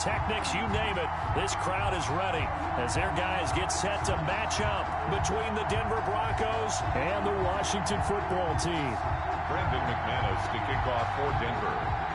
Techniques, you name it, this crowd is ready as their guys get set to match up between the Denver Broncos and the Washington football team. Brandon McManus to kick off for Denver.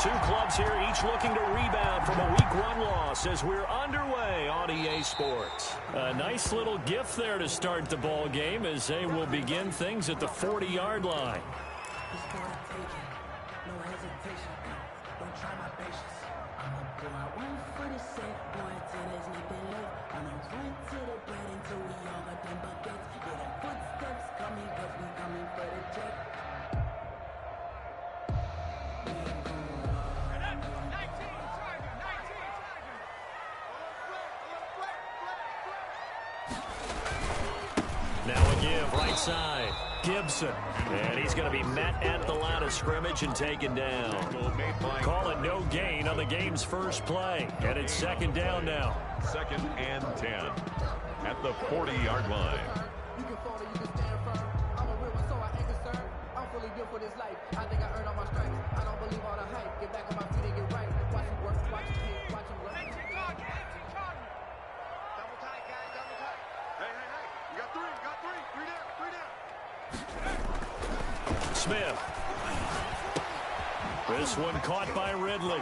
Two clubs here, each looking to rebound from a Week 1 loss as we're underway on EA Sports. A nice little gift there to start the ball game as they will begin things at the 40-yard line. Now a give, right side. Gibson. And he's going to be met at the line of scrimmage and taken down. Call it no gain on the game's first play. And it's second down now. 2nd and 10 at the 40-yard line. You can fall or you can stand firm. I'm a real one, so I ain't concerned. I'm fully built for this life. I think I earned all my stripes. I don't believe all the hype. Get back on my feet and get right. Watch him work, watch him hit, watch him run. Double tight, guys, double tight. Hey. You got three down. Smith. This one caught by Ridley.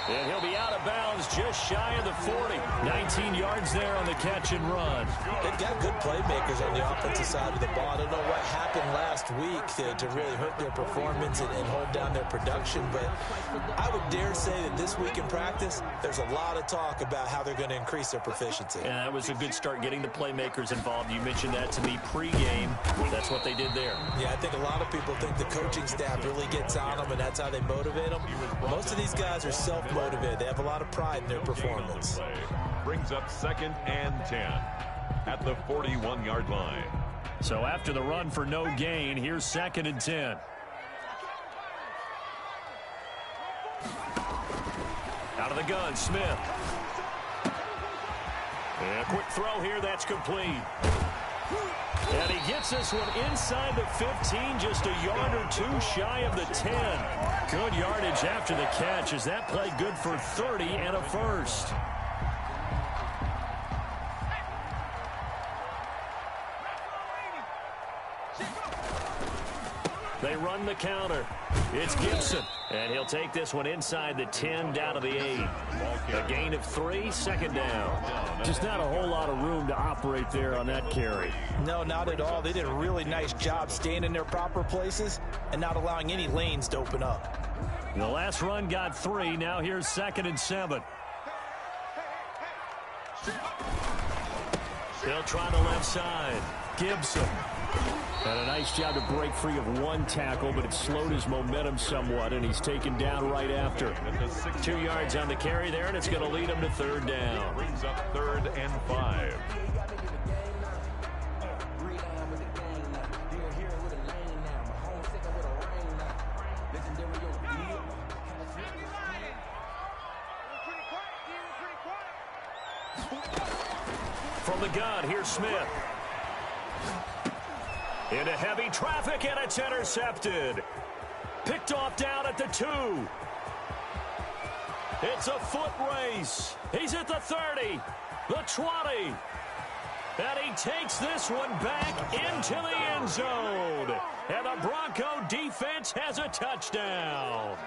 And he'll be out of bounds just shy of the 40. 19 yards there on the catch and run. They've got good playmakers on the offensive side of the ball. I don't know what happened last week to really hurt their performance and hold down their production, but I would dare say that this week in practice, there's a lot of talk about how they're going to increase their proficiency. And that was a good start getting the playmakers involved. You mentioned that to me pregame. That's what they did there. Yeah, I think a lot of people think the coaching staff really gets on them, and that's how they motivate them. Most of these guys are self-motivated. They have a lot of pride in their performance. Brings up 2nd and 10 at the 41-yard line. So after the run for no gain, here's 2nd and 10. Out of the gun, Smith. And a quick throw here, that's complete. And he gets this one inside the 15, just a yard or two shy of the 10. Good yardage after the catch as that play good for 30 and a first. They run the counter. It's Gibson. And he'll take this one inside the 10 down to the 8. A gain of 3, 2nd down. Just not a whole lot of room to operate there on that carry. No, not at all. They did a really nice job staying in their proper places and not allowing any lanes to open up. The last run got 3. Now here's 2nd and 7. They'll try the left side. Gibson. And a nice job to break free of one tackle, but it slowed his momentum somewhat, and he's taken down right after. 2 yards on the carry there, and it's going to lead him to 3rd down. Brings up 3rd and 5. From the gun, here's Smith. Into heavy traffic, and it's intercepted. Picked off down at the 2. It's a foot race. He's at the 30, the 20. And he takes this one back into the end zone. And the Bronco defense has a touchdown.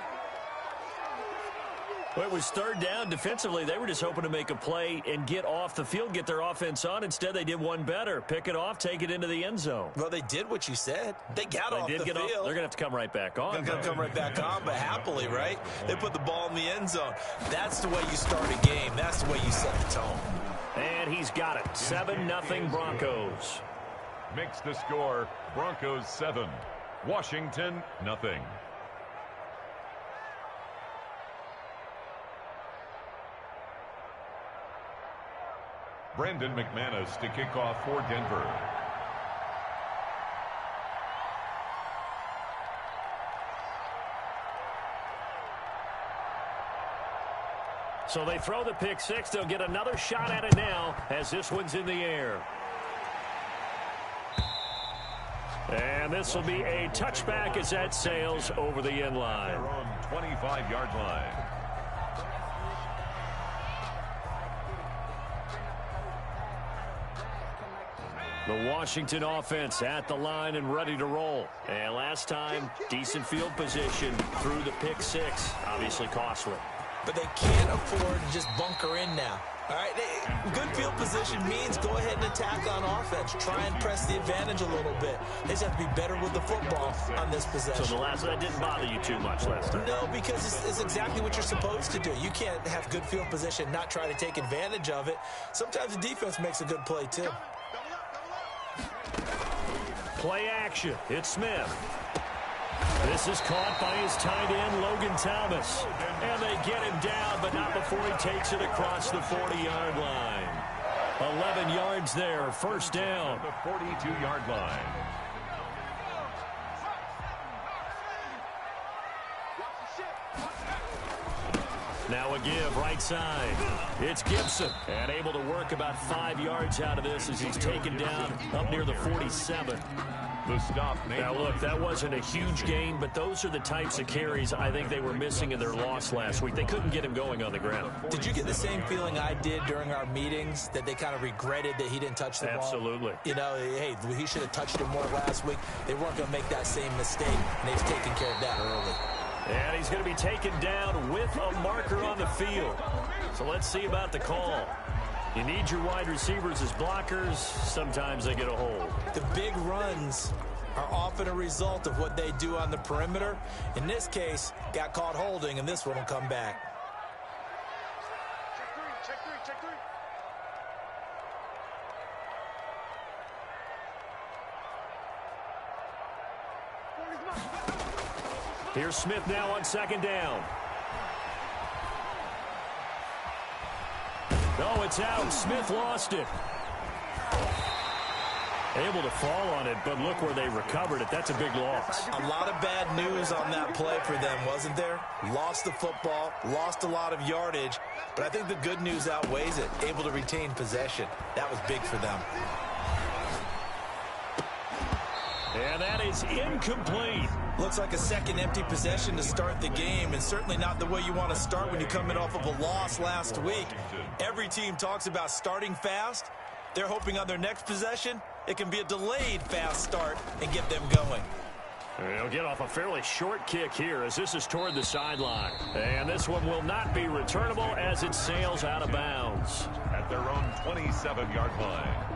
Well, it was 3rd down. Defensively, they were just hoping to make a play and get off the field, get their offense on. Instead, they did one better. Pick it off, take it into the end zone. Well, they did what you said. They got off the field. They're going to have to come right back on. They're going to come right back on, but happily, right? They put the ball in the end zone. That's the way you start a game. That's the way you set the tone. And he's got it. 7-0 Broncos. Makes the score Broncos 7, Washington nothing. Brandon McManus to kick off for Denver. So they throw the pick six. They'll get another shot at it now as this one's in the air. And this will be a touchback as that sails over the end line. Their own 25-yard line. The Washington offense at the line and ready to roll. And last time, decent field position through the pick six. Obviously costly. But they can't afford to just bunker in now. All right, good field position means go ahead and attack on offense. Try and press the advantage a little bit. They just have to be better with the football on this possession. So that didn't bother you too much last time? No, because it's exactly what you're supposed to do. You can't have good field position, not try to take advantage of it. Sometimes the defense makes a good play, too. Play action. It's Smith. This is caught by his tight end, Logan Thomas. And they get him down, but not before he takes it across the 40-yard line. 11 yards there, first down. The 42-yard line. Now a give, right side. It's Gibson. And able to work about 5 yards out of this as he's taken down up near the 47. The stop. Now, look, that wasn't a huge gain, but those are the types of carries I think they were missing in their loss last week. They couldn't get him going on the ground. Did you get the same feeling I did during our meetings, that they kind of regretted that he didn't touch the ball? Absolutely. You know, hey, he should have touched it more last week. They weren't going to make that same mistake, and they've taken care of that early. And he's going to be taken down with a marker on the field. So let's see about the call. You need your wide receivers as blockers. Sometimes they get a hold. The big runs are often a result of what they do on the perimeter. In this case, got caught holding, and this one will come back. Check three. Here's Smith now on second down. Oh, it's out. Smith lost it. Able to fall on it, but look where they recovered it. That's a big loss. A lot of bad news on that play for them, wasn't there? Lost the football, lost a lot of yardage, but I think the good news outweighs it. Able to retain possession. That was big for them. And that is incomplete. Looks like a second empty possession to start the game, and certainly not the way you want to start when you come in off of a loss last week. Every team talks about starting fast. They're hoping on their next possession, it can be a delayed fast start and get them going. They'll get off a fairly short kick here as this is toward the sideline. And this one will not be returnable as it sails out of bounds. At their own 27-yard line.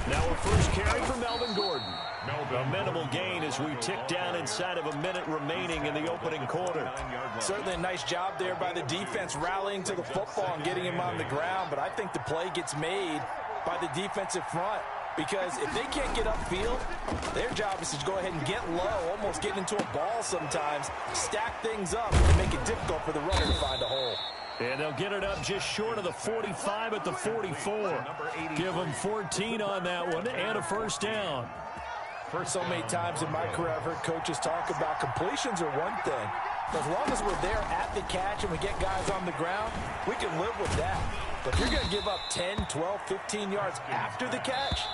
Now a first carry for Melvin Gordon. A minimal gain as we tick down inside of a minute remaining in the opening quarter. Certainly a nice job there by the defense rallying to the football and getting him on the ground, but I think the play gets made by the defensive front because if they can't get upfield, their job is to go ahead and get low, almost getting into a ball sometimes, stack things up and make it difficult for the runner to find a hole. And they'll get it up just short of the 45 at the 44. Give them 14 on that one and a first down. So many times in my career I've heard coaches talk about completions are one thing. But as long as we're there at the catch and we get guys on the ground, we can live with that. But if you're going to give up 10, 12, 15 yards after the catch,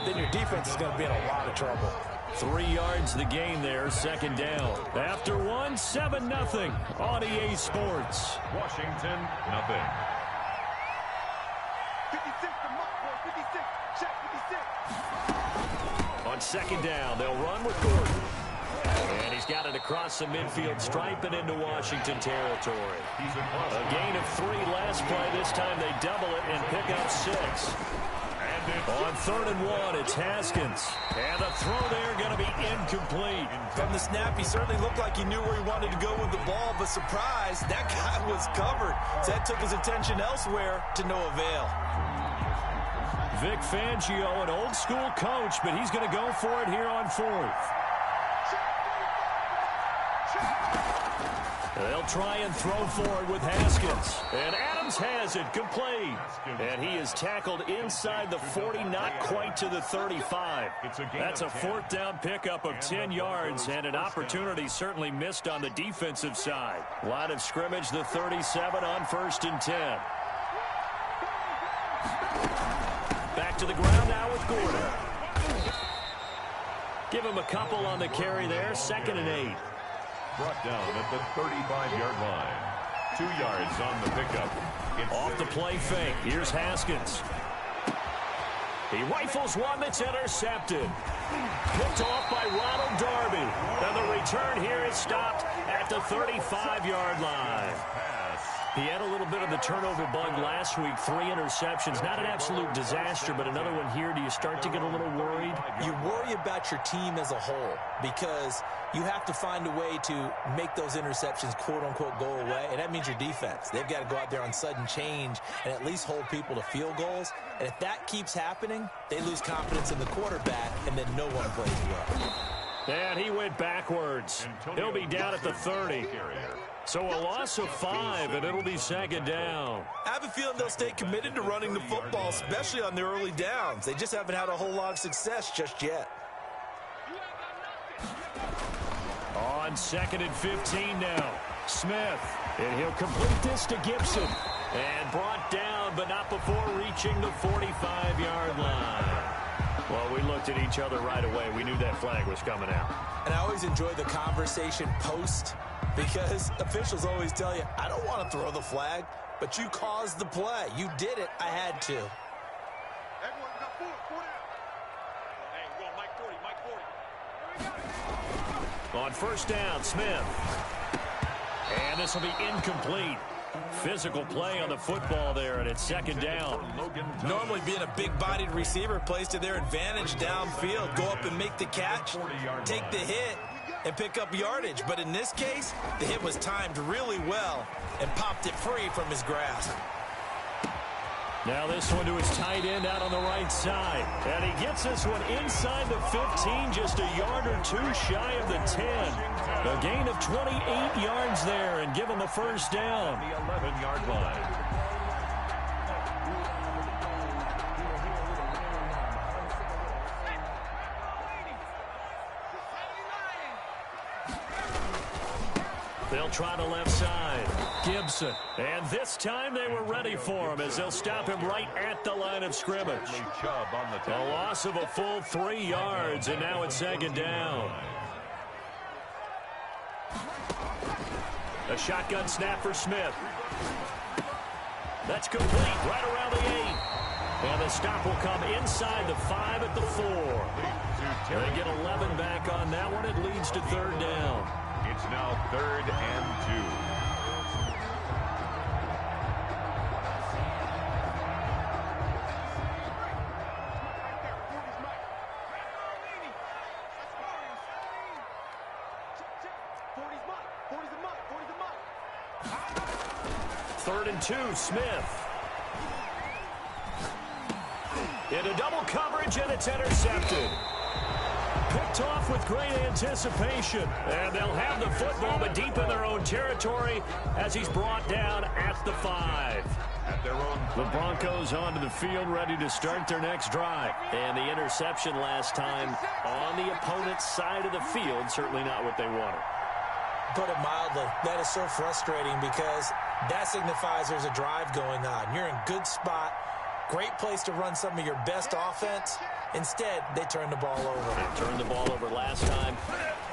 then your defense is going to be in a lot of trouble. 3 yards the gain there, second down. After one, 7-0 on EA Sports. Washington, nothing. 56, the mark, boy. 56. Check 56. On second down, they'll run with Gordon. And he's got it across the midfield stripe and into Washington territory. A gain of 3 last play. This time they double it and pick up 6. And On 3rd and 1, it's Haskins. And the throw there going to be incomplete. From the snap, he certainly looked like he knew where he wanted to go with the ball, but surprise, that guy was covered. So that took his attention elsewhere to no avail. Vic Fangio, an old-school coach, but he's going to go for it here on 4th. They'll try and throw forward with Haskins. And Adams has it complete. And he is tackled inside the 40, not quite to the 35. That's a 4th down pickup of 10 yards and an opportunity certainly missed on the defensive side. Line of scrimmage, the 37 on 1st and 10. Back to the ground now with Gordon. Give him a couple on the carry there, 2nd and 8. Brought down at the 35-yard line. 2 yards on the pickup. Off the play fake. Here's Haskins. He rifles one that's intercepted. Picked off by Ronald Darby. And the return here is stopped at the 35-yard line. He had a little bit of the turnover bug last week. 3 interceptions. Not an absolute disaster, but another one here. Do you start to get a little worried? You worry about your team as a whole because you have to find a way to make those interceptions, quote-unquote, go away, and that means your defense. They've got to go out there on sudden change and at least hold people to field goals. And if that keeps happening, they lose confidence in the quarterback, and then no one plays well. And he went backwards. He'll be down at the 30. So a loss of 5, and it'll be 2nd down. I have a feeling they'll stay committed to running the football, especially on their early downs. They just haven't had a whole lot of success just yet. On 2nd and 15 now. Smith. And he'll complete this to Gibson. And brought down, but not before reaching the 45-yard line. Well, we looked at each other right away. We knew that flag was coming out. And I always enjoy the conversation post because officials always tell you, I don't want to throw the flag, but you caused the play. You did it. I had to. Everyone, we got 4 down. Hey, go Mike 40, Mike 40. On 1st down, Smith. And this will be incomplete. Physical play on the football there, and it's 2nd down. Normally being a big-bodied receiver plays to their advantage downfield. Go up and make the catch, take the hit, and pick up yardage. But in this case, the hit was timed really well and popped it free from his grasp. Now this one to his tight end out on the right side. And he gets this one inside the 15, just a yard or 2 shy of the 10. A gain of 28 yards there and give him a 1st down. The 11-yard line. They'll try the left side. Gibson. And this time they were ready for him as they'll stop him right at the line of scrimmage. A loss of a full 3 yards, and now it's 2nd down. A shotgun snap for Smith. That's complete right around the 8. And the stop will come inside the 5 at the 4. They get 11 back on that one. It leads to 3rd down. It's now 3rd and 2. Third and 2, Smith. Into double coverage, and it's intercepted. Picked off with great anticipation. And they'll have the football, but deep in their own territory as he's brought down at the 5. At their own. The Broncos onto the field, ready to start their next drive. And the interception last time on the opponent's side of the field, certainly not what they wanted. Put it mildly, that is so frustrating because that signifies there's a drive going on. You're in good spot, great place to run some of your best offense. Instead, they turn the ball over. They turned the ball over last time.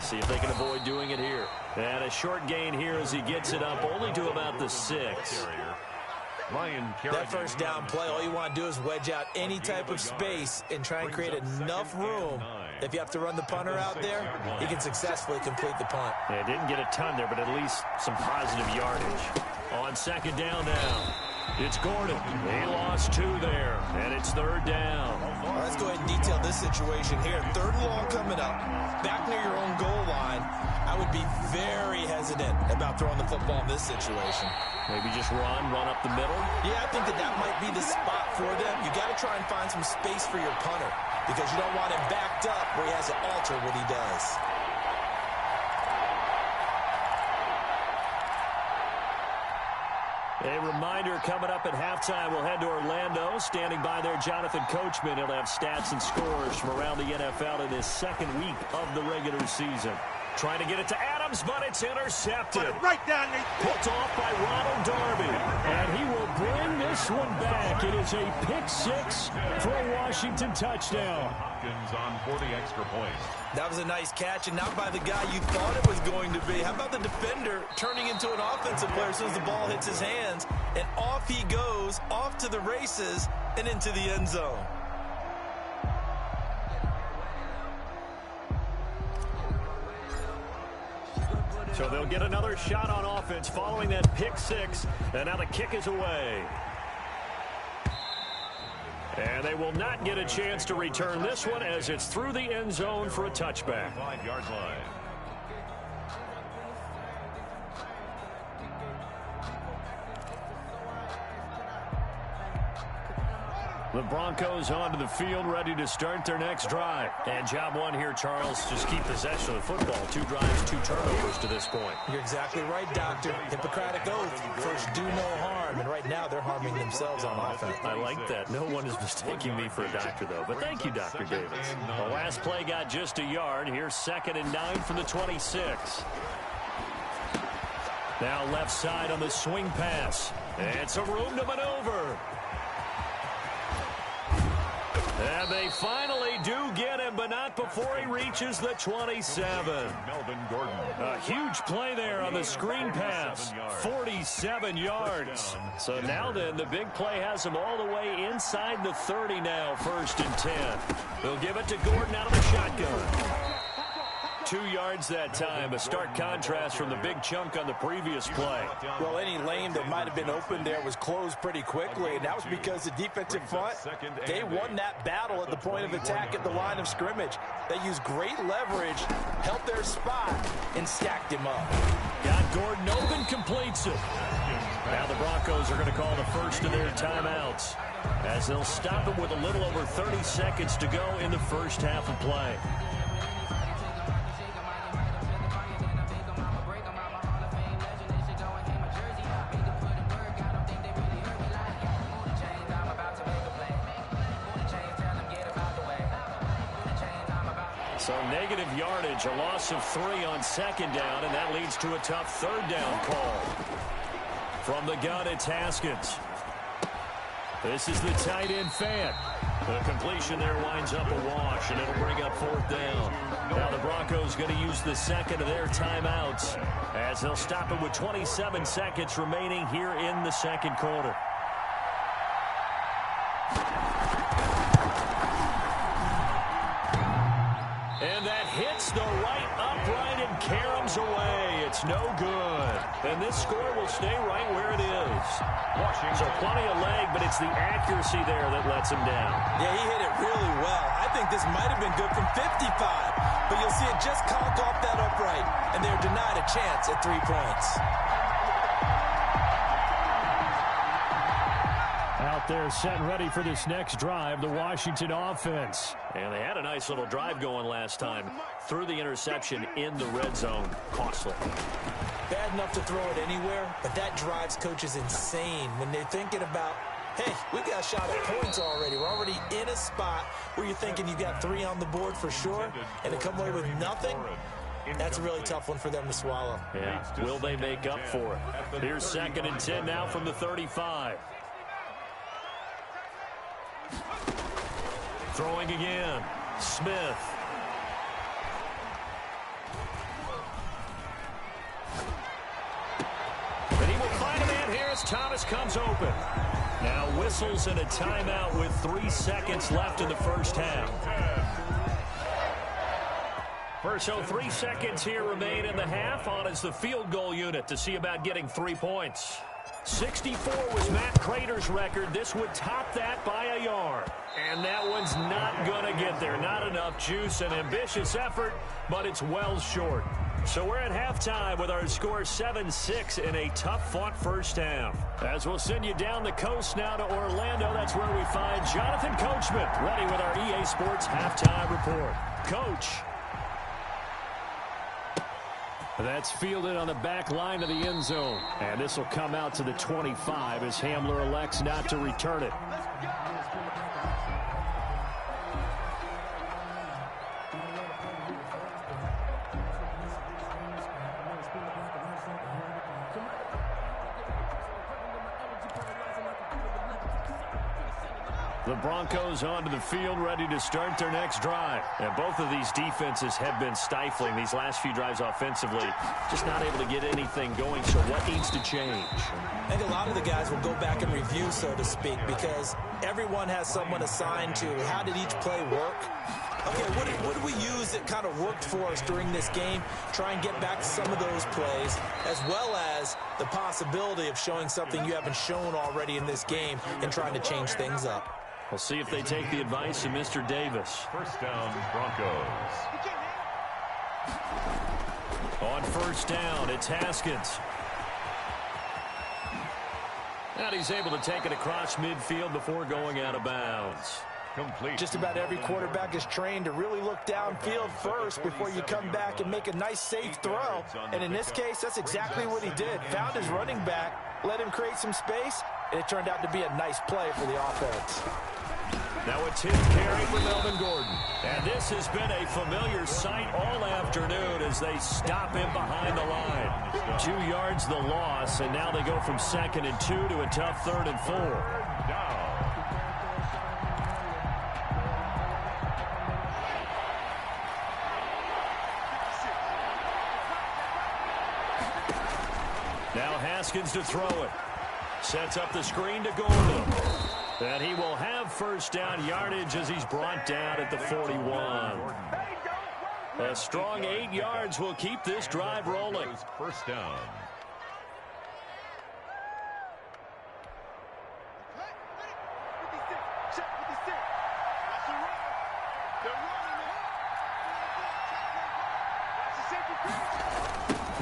See if they can avoid doing it here. And a short gain here as he gets it up only to about the 6. That 1st down play, all you want to do is wedge out any type of space and try and create enough room. If you have to run the punter out there, he can successfully complete the punt. Yeah, didn't get a ton there, but at least some positive yardage. On 2nd down now. It's Gordon. He lost 2 there, and it's 3rd down. Well, let's go ahead and detail this situation here. 3rd and long coming up, back near your own goal line. I would be very hesitant about throwing the football in this situation. Maybe just run up the middle? Yeah, I think that might be the spot for them. You got to try and find some space for your punter because you don't want him backed up where he has to alter what he does. A reminder coming up at halftime, we'll head to Orlando. Standing by there, Jonathan Coachman. He'll have stats and scores from around the NFL in his 2nd week of the regular season. Trying to get it to Adams, but it's intercepted. Put it right down there. Picked off by Ronald Darby. And he will bring this one back. It is a pick 6 for a Washington touchdown. Hopkins on for the extra point. That was a nice catch, and not by the guy you thought it was going to be. How about the defender turning into an offensive player as soon as the ball hits his hands, and off he goes, off to the races, and into the end zone. So they'll get another shot on offense following that pick 6, and now the kick is away. And they will not get a chance to return this one as it's through the end zone for a touchback. 5-yard line. The Broncos onto the field, ready to start their next drive. And job 1 here, Charles, just keep possession of the football. 2 drives, 2 turnovers to this point. You're exactly right, Doctor. Hippocratic oath. First, do no harm. And right now, they're harming themselves on offense. I like that. No one is mistaking me for a doctor, though. But thank you, Dr. Davis. The last play got just a yard. Here's 2nd and 9 from the 26. Now left side on the swing pass. And some room to maneuver. And they finally do get him, but not before he reaches the 27. Melvin Gordon. A huge play there on the screen pass. 47 yards. So now then, the big play has him all the way inside the 30 now, 1st and 10. They'll give it to Gordon out of the shotgun. 2 yards that time, a stark contrast from the big chunk on the previous play. Well, any lane that might have been open there was closed pretty quickly, and that was because the defensive front, they won that battle at the point of attack at the line of scrimmage. They used great leverage, held their spot, and stacked him up. Got Gordon open, completes it. Now the Broncos are going to call the first of their timeouts as they'll stop it with a little over 30 seconds to go in the first half of play. So negative yardage, a loss of 3 on 2nd down, and that leads to a tough 3rd down call. From the gun, it's Haskins. This is the tight end Fant. The completion there winds up a wash, and it'll bring up 4th down. Now the Broncos going to use the 2nd of their timeouts as they'll stop it with 27 seconds remaining here in the 2nd quarter. And that hits the right upright and caroms away. It's no good. And this score will stay right where it is. So plenty of leg, but it's the accuracy there that lets him down. Yeah, he hit it really well. I think this might have been good from 55. But you'll see it just conked off that upright. And they're denied a chance at 3 points. Out there set and ready for this next drive, the Washington offense. And they had a nice little drive going last time. Threw the interception in the red zone. Costly. Bad enough to throw it anywhere, but that drives coaches insane when they're thinking about, hey, we got a shot at points already. We're already in a spot where you're thinking you got 3 on the board for sure, and to come away with nothing, that's a really tough one for them to swallow. Yeah, will they make up for it? Here's 2nd and 10 now from the 35. Throwing again. Smith. And he will find a man here as Thomas comes open. Now whistles and a timeout with 3 seconds left in the first half. So 3 seconds here remain in the half. On is the field goal unit to see about getting 3 points. 64 was Matt Prater's record. This would top that by a yard. And that one's not going to get there. Not enough juice, an ambitious effort, but it's well short. So we're at halftime with our score 7-6 in a tough-fought first half. As we'll send you down the coast now to Orlando, that's where we find Jonathan Coachman, ready with our EA Sports halftime report. Coach. That's fielded on the back line of the end zone. And this will come out to the 25 as Hamler elects not to return it. The Broncos onto the field, ready to start their next drive. And both of these defenses have been stifling these last few drives offensively. Just not able to get anything going, so what needs to change? I think a lot of the guys will go back and review, so to speak, because everyone has someone assigned to how did each play work. Okay, what did we use that kind of worked for us during this game? Try and get back to some of those plays, as well as the possibility of showing something you haven't shown already in this game and trying to change things up. We'll see if they take the advice of Mr. Davis. First down, Broncos. On first down, it's Haskins. And he's able to take it across midfield before going out of bounds. Complete. Just about every quarterback is trained to really look downfield first before you come back and make a nice, safe throw. And in this case, that's exactly what he did. Found his running back, let him create some space, and it turned out to be a nice play for the offense. Now a 10th carry for Melvin Gordon. And this has been a familiar sight all afternoon as they stop him behind the line. 2 yards the loss, and now they go from 2nd and 2 to a tough 3rd and 4. Now Haskins to throw it. Sets up the screen to Gordon. And he will have first down yardage as he's brought down at the 41. A strong 8 yards will keep this drive rolling. First down.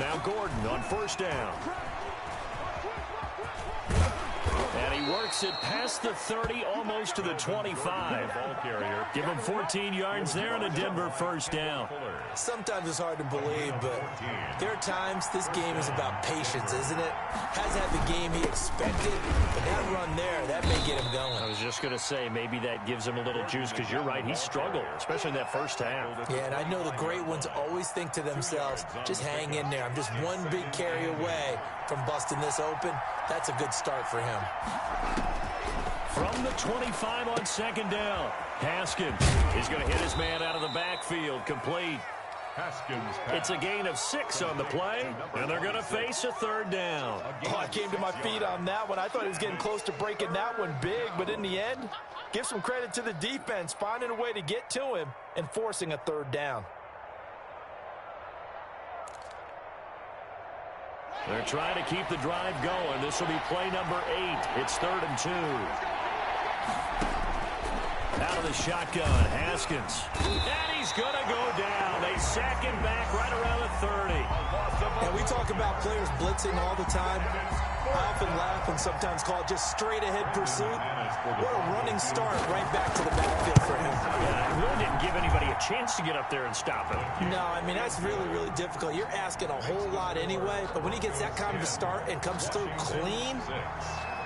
Now Gordon on first down. And he works it past the 30, almost to the 25. Ball carrier. Give him 14 yards there and a Denver first down. Sometimes it's hard to believe, but there are times this game is about patience, isn't it? Hasn't had the game he expected, but that run there, that may get him going. I was just going to say, maybe that gives him a little juice, because you're right, he struggled, especially in that first half. Yeah, and I know the great ones always think to themselves, just hang in there. I'm just one big carry away from busting this open. That's a good start for him. From the 25 on second down, Haskins is going to hit his man out of the backfield, complete. Haskins. It's a gain of 6 on the play, and they're going to face a third down. Oh, I came to my feet on that one. I thought he was getting close to breaking that one big, but in the end, give some credit to the defense, finding a way to get to him and forcing a third down. They're trying to keep the drive going. This will be play number 8. It's 3rd and 2. Out of the shotgun, Haskins. And he's going to go down. They sack him back right around the 30. And we talk about players blitzing all the time. I often laugh and sometimes call it just straight-ahead pursuit. What a running start right back to the backfield for him. Yeah, really didn't give anybody a chance to get up there and stop him. No, I mean, that's really, really difficult. You're asking a whole lot anyway, but when he gets that kind of a start and comes through clean,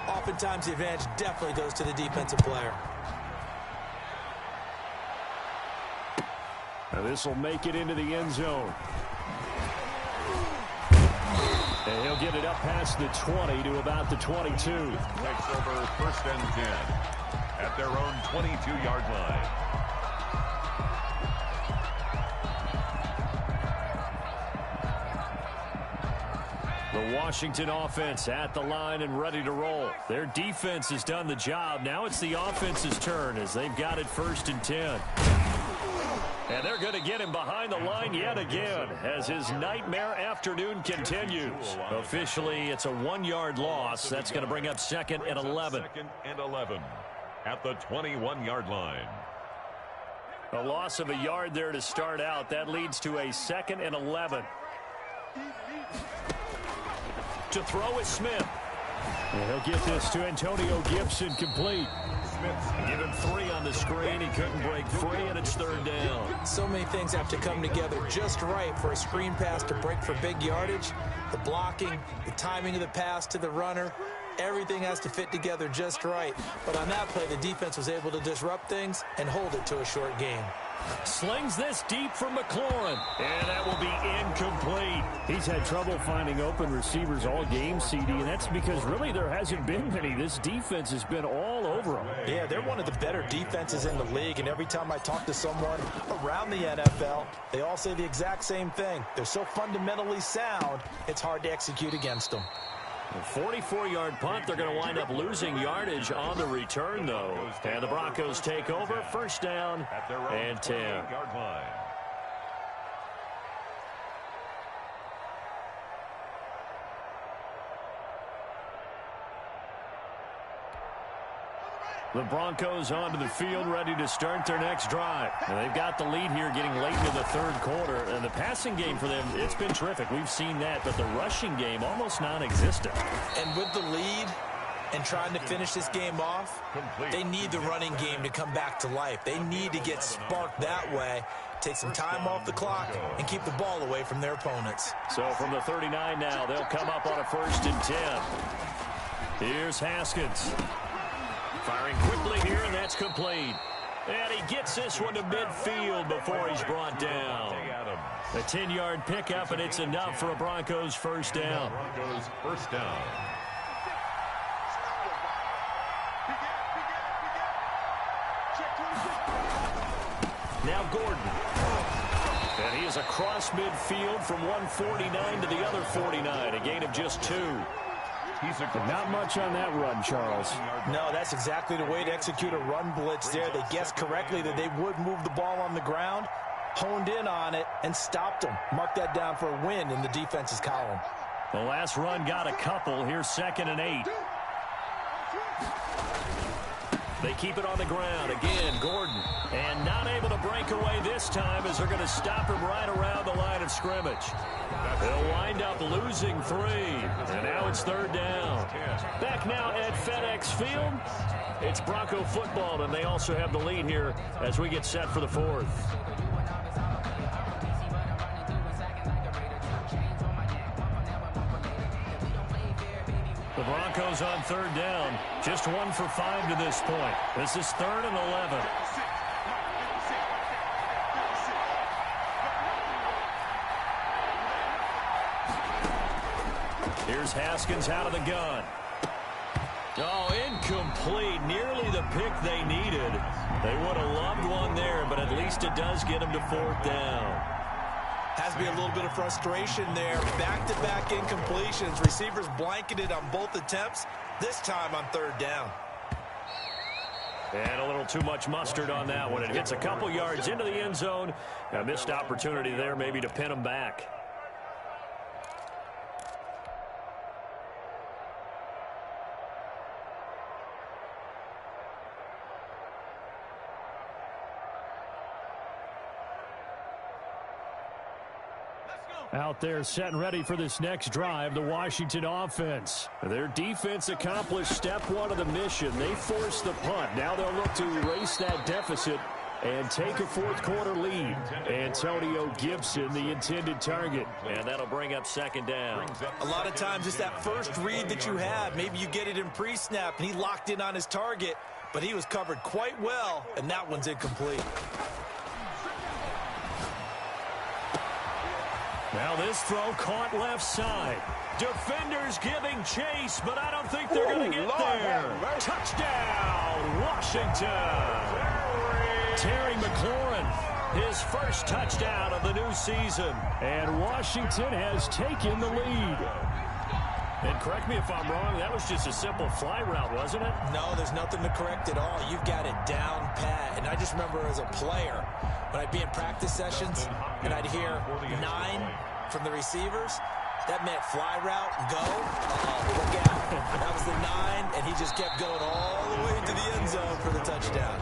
oftentimes the advantage definitely goes to the defensive player. Now this will make it into the end zone. And he'll get it up past the 20 to about the 22. Takes over first and 10 at their own 22-yard line. The Washington offense at the line and ready to roll. Their defense has done the job. Now it's the offense's turn as they've got it 1st and 10. And they're going to get him behind the line yet again as his nightmare afternoon continues. Officially, it's a 1-yard loss. That's going to bring up 2nd and 11. 2nd and 11 at the 21-yard line. A loss of a yard there to start out. That leads to a 2nd and 11. To throw is Smith. And he'll get this to Antonio Gibson complete. Give him 3 on the screen. He couldn't break free, and it's 3rd down. So many things have to come together just right for a screen pass to break for big yardage. The blocking, the timing of the pass to the runner, everything has to fit together just right. But on that play, the defense was able to disrupt things and hold it to a short gain. Slings this deep for McLaurin, and that will be incomplete. He's had trouble finding open receivers all game, CD, and that's because really there hasn't been many. This defense has been all over them. Yeah, they're one of the better defenses in the league, and every time I talk to someone around the NFL, they all say the exact same thing. They're so fundamentally sound, it's hard to execute against them. A 44-yard punt. They're going to wind up losing yardage on the return, though. And the Broncos take over. 1st down and 10. Yard line. The Broncos onto the field, ready to start their next drive. And they've got the lead here getting late into the 3rd quarter. And the passing game for them, it's been terrific. We've seen that. But the rushing game, almost non-existent. And with the lead and trying to finish this game off, they need the running game to come back to life. They need to get sparked that way, take some time off the clock, and keep the ball away from their opponents. So from the 39 now, they'll come up on a 1st and 10. Here's Haskins. Firing quickly here, and that's complete. And he gets this one to midfield before he's brought down. A 10-yard pickup, and it's enough for a Broncos 1st down. Broncos 1st down. Now Gordon. And he is across midfield from 149 to the other 49. A gain of just 2. Not much on that run, Charles. No, that's exactly the way to execute a run blitz there. They guessed correctly that they would move the ball on the ground, honed in on it, and stopped them. Mark that down for a win in the defense's column. The last run got a couple. Here's 2nd and 8. They keep it on the ground. Again, Gordon. And not able to break away this time as they're going to stop him right around the line of scrimmage. They'll wind up losing 3. And now it's 3rd down. Back now at FedEx Field. It's Bronco football, and they also have the lead here as we get set for the 4th. The Broncos on 3rd down. Just 1 for 5 to this point. This is 3rd and 11. Here's Haskins out of the gun. Oh, incomplete. Nearly the pick they needed. They would have loved one there, but at least it does get them to 4th down. Has to be a little bit of frustration there. Back-to-back incompletions. Receivers blanketed on both attempts, this time on 3rd down. And a little too much mustard on that one. It hits a couple yards into the end zone. A missed opportunity there maybe to pin them back. Out there set and ready for this next drive, the Washington offense. Their defense accomplished step 1 of the mission. They forced the punt. Now they'll look to erase that deficit and take a 4th quarter lead. Antonio Gibson, the intended target. And that'll bring up 2nd down. A lot of times it's that first read that you have. Maybe you get it in pre-snap, and he locked in on his target, but he was covered quite well, and that one's incomplete. Now this throw caught left side. Defenders giving chase, but I don't think they're going to get there. Touchdown, Washington. Terry McLaurin, his first touchdown of the new season. And Washington has taken the lead. And correct me if I'm wrong, that was just a simple fly route, wasn't it? No, there's nothing to correct at all. You've got it down pat. And I just remember as a player, when I'd be in practice sessions and I'd hear 9 from the receivers, that meant fly route, go. Look out. That was the 9, and he just kept going all the way to the end zone for the touchdown.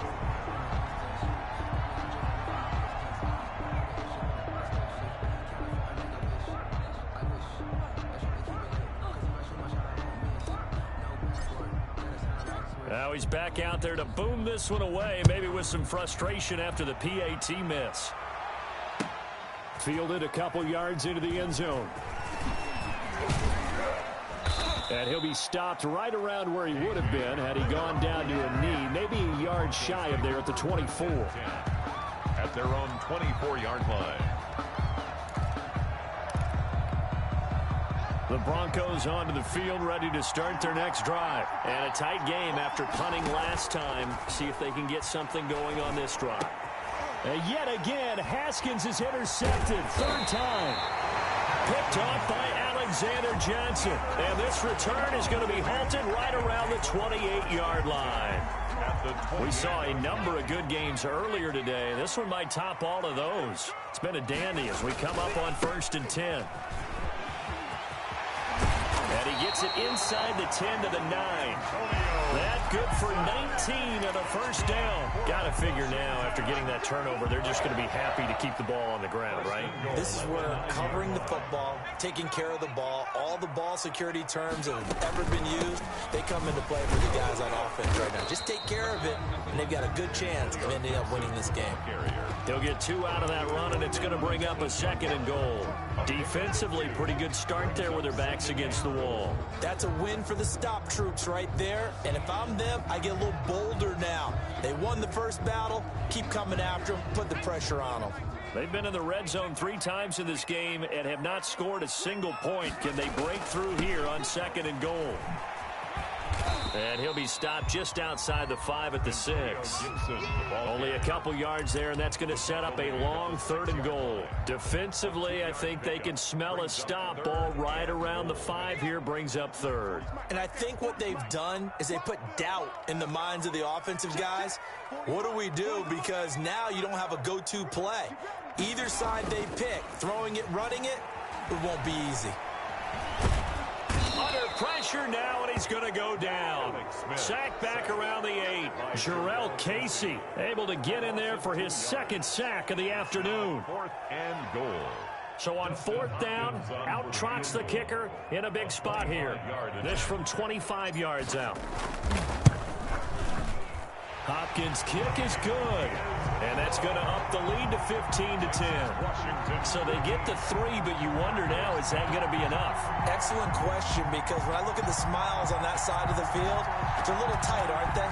Now he's back out there to boom this one away, maybe with some frustration after the PAT miss. Fielded a couple yards into the end zone. And he'll be stopped right around where he would have been had he gone down to a knee, maybe a yard shy of there at the 24. At their own 24-yard line. The Broncos onto the field, ready to start their next drive. And a tight game after punting last time. See if they can get something going on this drive. And yet again, Haskins is intercepted. 3rd time. Picked off by Alexander Johnson. And this return is going to be halted right around the 28-yard line. We saw a number of good games earlier today. This one might top all of those. It's been a dandy as we come up on 1st and 10. And he gets it inside the 10 to the 9. That good for 19 and a first down. Got to figure now, after getting that turnover, they're just going to be happy to keep the ball on the ground, right? This is where covering the football, taking care of the ball, all the ball security terms that have ever been used, they come into play for the guys on offense right now. Just take care of it, and they've got a good chance of ending up winning this game. They'll get 2 out of that run, and it's going to bring up a 2nd and goal. Defensively, pretty good start there with their backs against the wall. That's a win for the stop troops right there. And if I'm them, I get a little bolder now. They won the first battle. Keep coming after them. Put the pressure on them. They've been in the red zone 3 times in this game and have not scored a single point. Can they break through here on 2nd and goal? And he'll be stopped just outside the 5 at the 6. Only a couple yards there, and that's going to set up a long 3rd and goal. Defensively, I think they can smell a stop. Ball right around the 5 here brings up 3rd. And I think what they've done is they put doubt in the minds of the offensive guys. What do we do? Because now you don't have a go-to play. Either side they pick, throwing it, running it, it won't be easy. Under pressure now, and he's going to go down. Sack back around the 8. Jarrell Casey able to get in there for his 2nd sack of the afternoon. 4th and goal. So on 4th down, out trots the kicker in a big spot here. This from 25 yards out. Hopkins' kick is good. And that's going to up the lead to 15 to 10. So they get the 3, but you wonder now, is that going to be enough? Excellent question, because when I look at the smiles on that side of the field, they're a little tight, aren't they?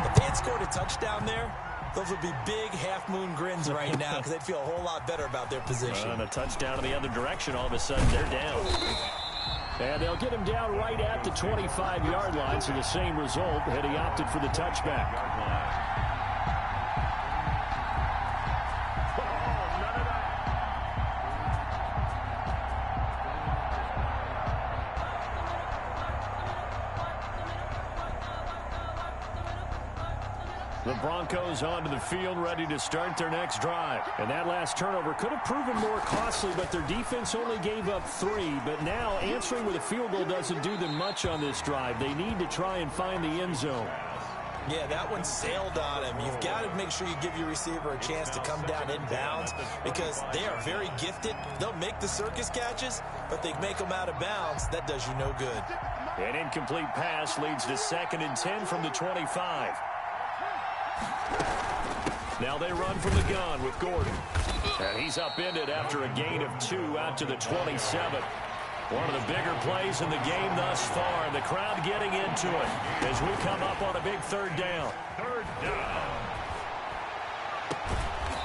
If they had scored a touchdown there, those would be big half-moon grins right now, because they'd feel a whole lot better about their position. And a touchdown in the other direction, all of a sudden they're down. And they'll get him down right at the 25-yard line, so the same result had he opted for the touchback. The Broncos onto the field, ready to start their next drive. And that last turnover could have proven more costly, but their defense only gave up 3. But now answering with a field goal doesn't do them much on this drive. They need to try and find the end zone. Yeah, that one sailed on him. You've got to make sure you give your receiver a chance to come down inbounds, because they are very gifted. They'll make the circus catches, but they make them out of bounds. That does you no good. An incomplete pass leads to 2nd and 10 from the 25. Now they run from the gun with Gordon. And he's upended after a gain of 2 out to the 27. One of the bigger plays in the game thus far. The crowd getting into it as we come up on a big 3rd down. 3rd down.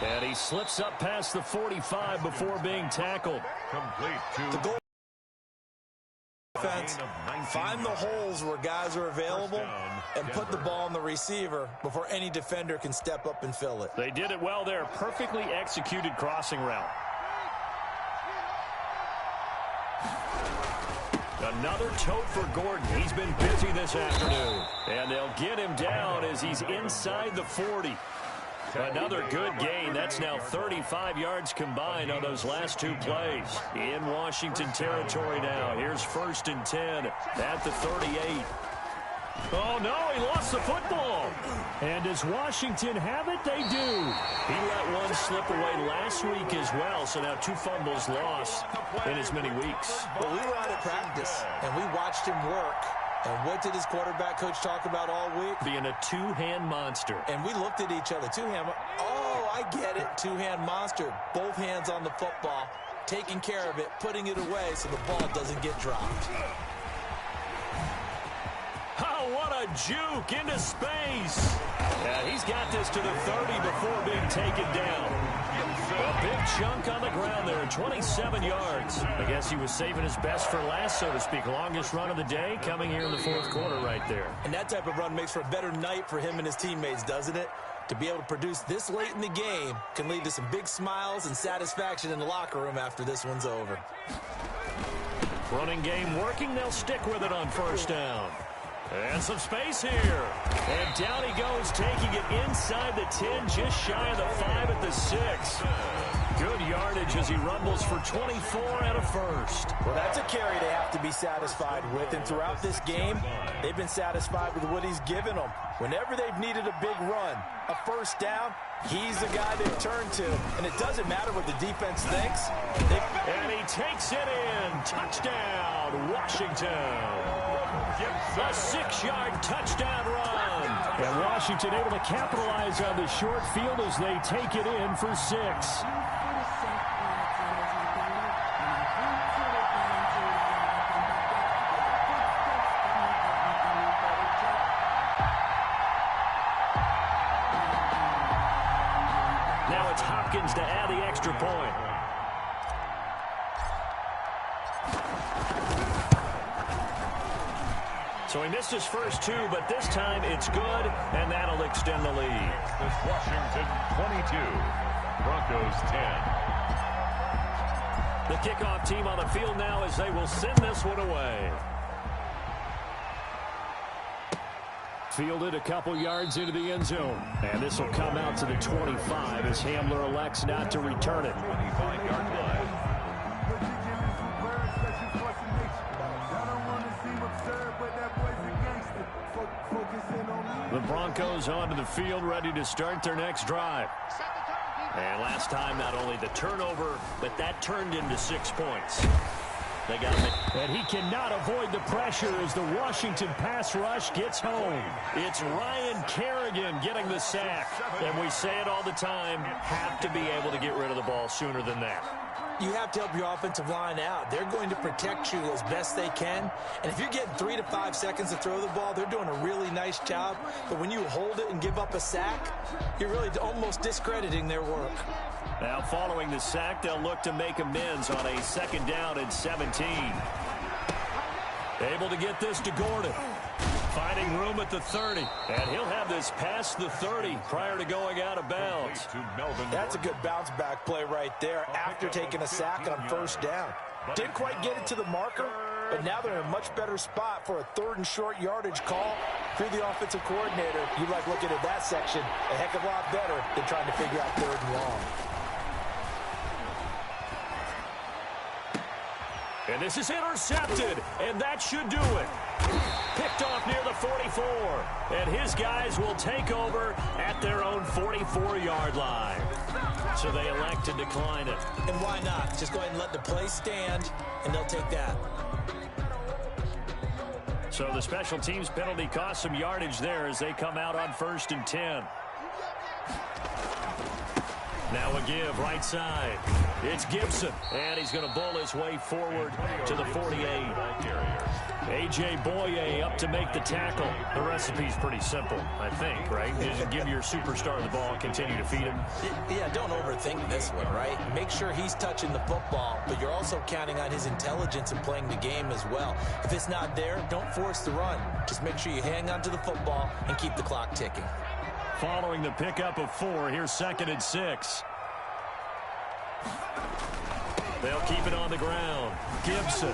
And he slips up past the 45 before being tackled. Complete to the goal. Defense, find the holes where guys are available and put the ball on the receiver before any defender can step up and fill it. They did it well there. Perfectly executed crossing route. Another tote for Gordon. He's been busy this afternoon. And they'll get him down as he's inside the 40. Another good gain. That's now 35 yards combined on those last two plays. In Washington territory now. Here's 1st and 10 at the 38. Oh, no, he lost the football. And does Washington have it? They do. He let one slip away last week as well, so now 2 fumbles lost in as many weeks. Well, we were out at practice, and we watched him work. And what did his quarterback coach talk about all week? Being a two-hand monster. And we looked at each other. Two-hand. Oh, I get it. Two-hand monster. Both hands on the football, taking care of it, putting it away so the ball doesn't get dropped. Oh, what a juke into space. Yeah, he's got this to the 30 before being taken down. A big chunk on the ground there, 27 yards. I guess he was saving his best for last, so to speak. Longest run of the day coming here in the 4th quarter right there. And that type of run makes for a better night for him and his teammates, doesn't it? To be able to produce this late in the game can lead to some big smiles and satisfaction in the locker room after this one's over. Running game working. They'll stick with it on 1st down. And some space here. And down he goes, taking it inside the 10, just shy of the 5 at the 6. Good yardage as he rumbles for 24 and a 1st. Well, that's a carry they have to be satisfied with. And throughout this game, they've been satisfied with what he's given them. Whenever they've needed a big run, a 1st down, he's the guy they've turned to. And it doesn't matter what the defense thinks. And he takes it in. Touchdown, Washington. A 6-yard touchdown run. And Washington able to capitalize on the short field as they take it in for 6. Now it's Hopkins to add the extra point. So he missed his first 2, but this time it's good, and that'll extend the lead. It's Washington 22, Broncos 10. The kickoff team on the field now as they will send this one away. Fielded a couple yards into the end zone. And this will come out to the 25 as Hamler elects not to return it. 25-yard line. The Broncos onto the field, ready to start their next drive. And last time, not only the turnover, but that turned into 6 points. They got him. And he cannot avoid the pressure as the Washington pass rush gets home. It's Ryan Kerrigan getting the sack. And we say it all the time, have to be able to get rid of the ball sooner than that. You have to help your offensive line out. They're going to protect you as best they can. And if you're getting 3 to 5 seconds to throw the ball, they're doing a really nice job. But when you hold it and give up a sack, you're really almost discrediting their work. Now following the sack, they'll look to make amends on a 2nd down and 17. Able to get this to Gordon. Finding room at the 30. And he'll have this past the 30 prior to going out of bounds. That's a good bounce back play right there after taking a sack on 1st down. Didn't quite get it to the marker, but now they're in a much better spot for a 3rd and short yardage call. If you're the offensive coordinator, you like looking at that section a heck of a lot better than trying to figure out 3rd and long. And this is intercepted, and that should do it. Picked off near the 44, and his guys will take over at their own 44-yard line. So they elect to decline it. And why not? Just go ahead and let the play stand, and they'll take that. So the special teams penalty cost some yardage there as they come out on 1st and 10. Now a give right side. It's Gibson, and he's going to bowl his way forward to the 48. A.J. Boye up to make the tackle. The recipe's pretty simple, I think, right? You just give your superstar the ball and continue to feed him. Yeah, don't overthink this one, right? Make sure he's touching the football, but you're also counting on his intelligence in playing the game as well. If it's not there, don't force the run. Just make sure you hang on to the football and keep the clock ticking. Following the pickup of 4, here's 2nd and 6. They'll keep it on the ground. Gibson.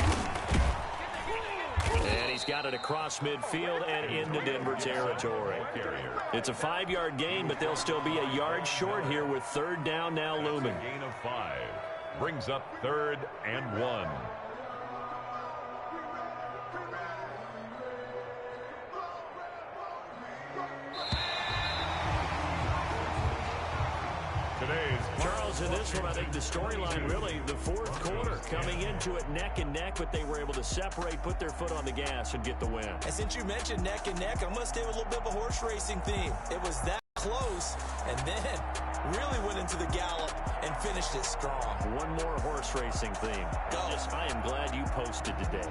got it across midfield and into Denver territory. It's a 5-yard gain, but they'll still be a yard short here with third down now looming. Gain of 5 brings up 3rd and 1. Charles, in this one, I think the storyline really, the fourth quarter, coming into it neck and neck, but they were able to separate, put their foot on the gas, and get the win. And since you mentioned neck and neck, I'm going to stay with a little bit of a horse racing theme. It was that close, and then really went into the gallop and finished it strong. One more horse racing theme. I am glad you posted today.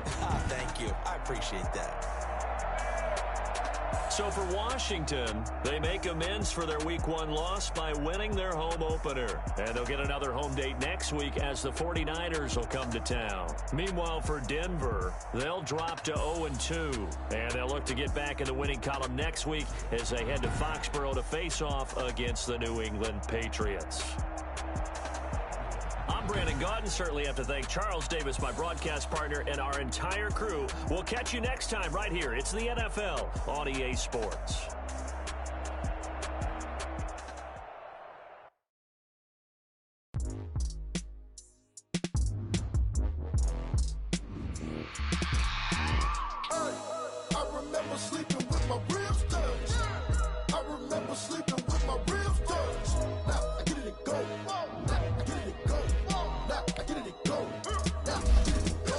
Thank you. I appreciate that. So for Washington, they make amends for their Week 1 loss by winning their home opener. And they'll get another home date next week as the 49ers will come to town. Meanwhile, for Denver, they'll drop to 0-2. And they'll look to get back in the winning column next week as they head to Foxborough to face off against the New England Patriots. I'm Brandon Gaudin. Certainly have to thank Charles Davis, my broadcast partner, and our entire crew. We'll catch you next time right here. It's the NFL on EA Sports. I remember sleeping with my ribs touched. I remember sleeping with my ribs touched. Now I get it and go. Now I get it and go. Now I get it and go. Now I get it and go.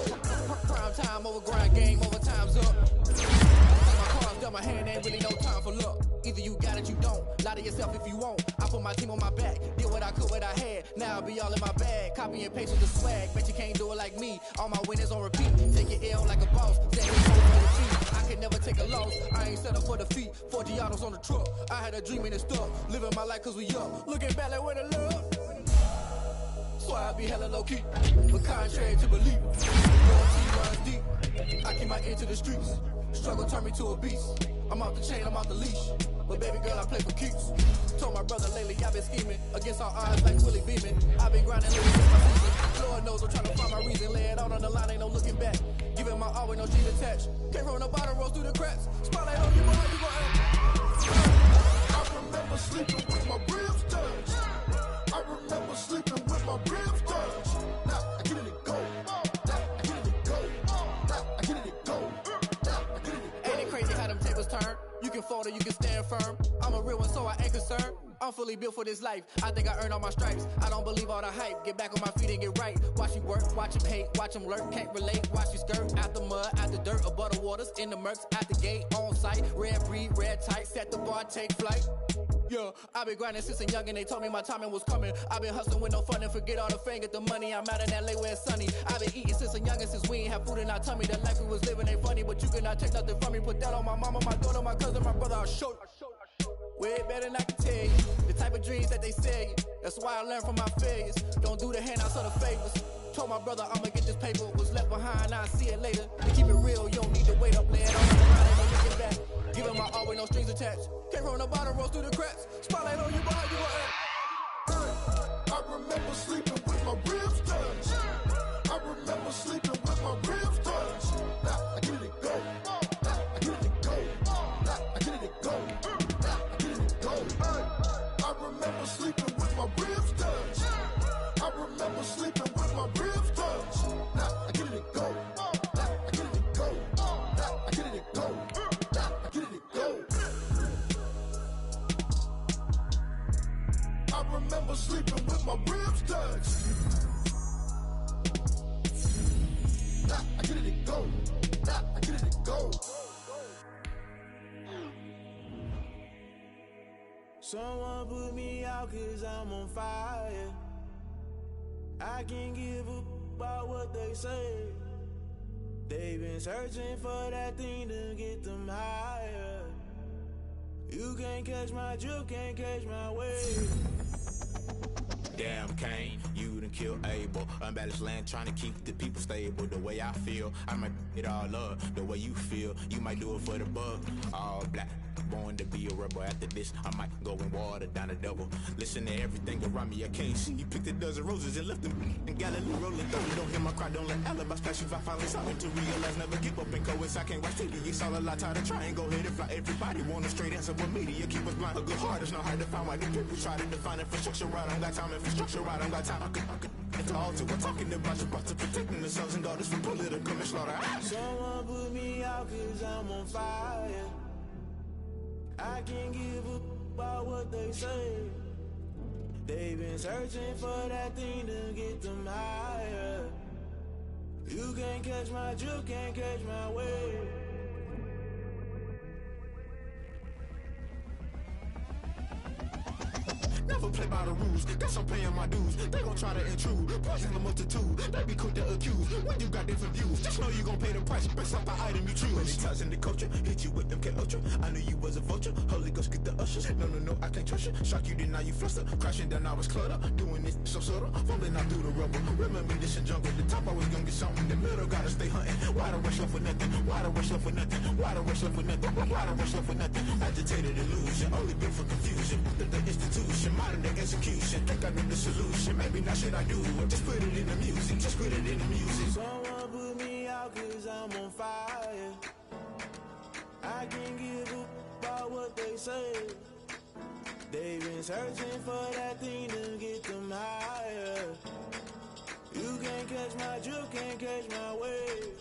Prime time over grind game, overtime's up. Like my car's done, my hand ain't really no time for luck. Either you got it, you don't. Lie to yourself if you won't. I put my team on my back. Did what I could, what I had. Now I'll be all in my bag. Copy and paste with the swag. Bet you can't do it like me. All my winners on repeat. Take your L like a boss. Say it's over for the team. I can never take a loss. I ain't set up for defeat. 4 Giottos on the truck. I had a dream and it's stuck. Living my life cause we up. Looking back like where the love. So I be hella low key. But contrary to belief. Loyalty runs deep. I keep my ear to the streets. Struggle turned me to a beast. I'm off the chain, I'm off the leash. But baby girl, I play for keeps. Told my brother lately I've been scheming against all odds like Willie Beeman. I've been grinding lately since my season. Lord knows I'm trying to find my reason. Lay it out on the line, ain't no looking back. Giving my all with no strings attached. Can't roll no bottle, roll through the cracks. Spotlight on you, boy, how you gon' act? I remember sleeping with my ribs touched. I remember sleeping with my ribs touched. Now I get it and go. Now I get it and go. Now I get it and go. Now I get it and go. Ain't it crazy how them tables turn? You can fold or you can stand firm. I'm a real one, so I ain't concerned. I'm fully built for this life. I think I earned all my stripes. I don't believe all the hype. Get back on my feet and get right. Watch you work, watch him hate, watch him lurk. Can't relate, watch you skirt. Out the mud, out the dirt, above the waters, in the murks, out the gate, on site. Red breed, red tight, set the bar, take flight. Yeah, I've been grinding since a young and they told me my timing was coming. I've been hustling with no fun and forget all the fame, get the money. I'm out in LA where it's sunny. I've been eating since a youngin', since we ain't have food in our tummy. The life we was living ain't funny, but you cannot take nothing from me. Put that on my mama, my daughter, my cousin, my brother, I'll show you. Way better than I can tell you. The type of dreams that they sell you. That's why I learned from my failures. Don't do the handouts or the favors. Told my brother I'ma get this paper. Was left behind, I'll see it later. To keep it real, you don't need to wait up. Lay it on the line, ain't no looking back. Giving my all with no strings attached. Can't roll no bottle, roll through the cracks. Spotlight on you, boy, how you gon' act? I remember sleeping with my ribs touched. I remember sleeping with my ribs touched. Now I get it and go. Now I get it and go. Now I get it and go. Now I get it and go. I remember sleeping with my ribs touched. I remember sleeping with my ribs touched. Now I get it and go. Now I get it and go. Now I get it and go. Now I get it and go. I remember sleeping with my ribs touched. Now I get it and go. Now I get it and go. Someone put me out cause I'm on fire. I can't give up about what they say. They've been searching for that thing to get them higher. You can't catch my drift, can't catch my wave. Damn Cain, you done killed Abel. Unbalanced land trying to keep the people stable. The way I feel, I might it all up. The way you feel, you might do it for the bug. All black, born to be a rebel. After this, I might go and water down the double. Listen to everything around me, I can't see. You picked a dozen roses and left them in Galilee rolling through. Don't hear my cry, don't let alibis pass you. I finally something to realize. Never give up and coincide. I can't watch TV. It's all a lot. Tired of trying, go ahead and fly. Everybody want a straight answer, but media keep us blind. A good heart is not hard to find. Why the people try to define infrastructure right? I don't got time. Infrastructure right? I don't got time. I could it's all to we're talking about your to protecting the sons and daughters from political slaughter. Someone put me out 'cause I'm on fire. I can't give up about what they say. They've been searching for that thing to get them higher. You can't catch my drift, can't catch my wave. Never play by the rules, guess I'm paying my dues. They gon' try to intrude, poison the multitude. They be quick to accuse, when you got different views. Just know you gon' pay the price, based off the item you choose. Many ties in the culture, hit you with MK Ultra. I knew you was a vulture, Holy Ghost get the ushers. No, I can't trust you. Shock you, then now you fluster. Crashing down, I was clutter. Doing this so subtle, fumbling out through the rubble. Remember this in jungle, the top always gonna get something. In the middle, gotta stay hunting. Why the rush left for nothing? Why the rush left for nothing? Why the rush left for nothing? Why the rush left for nothing? Agitated illusion, only built for confusion. The institution, modern day execution. Think I know the solution. Maybe not shit I do. Just put it in the music. Just put it in the music. Someone put me out 'cause I'm on fire. I can't give up about what they say. They've been searching for that thing to get them higher. You can't catch my drift, can't catch my wave.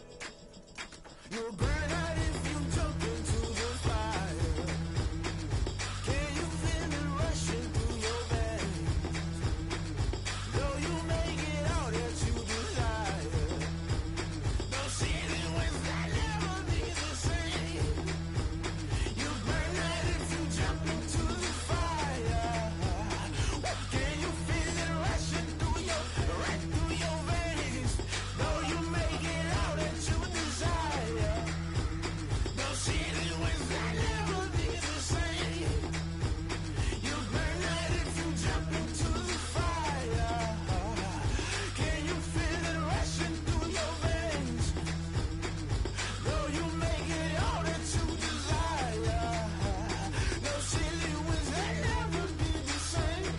You'll burn out if you jump into the fire. Can you feel it rushing through your veins? Though you make it all that you desire. No ceiling wins that never be the same. You burn out if you jump into the fire. Can you feel it rushing through right through your veins? Though you make it all that you desire. No ceiling wins that never be the same. You burn out if you jump into the fire. Can you feel it rushing through your veins? Though you make it all that you desire. No ceiling wins that never be the same.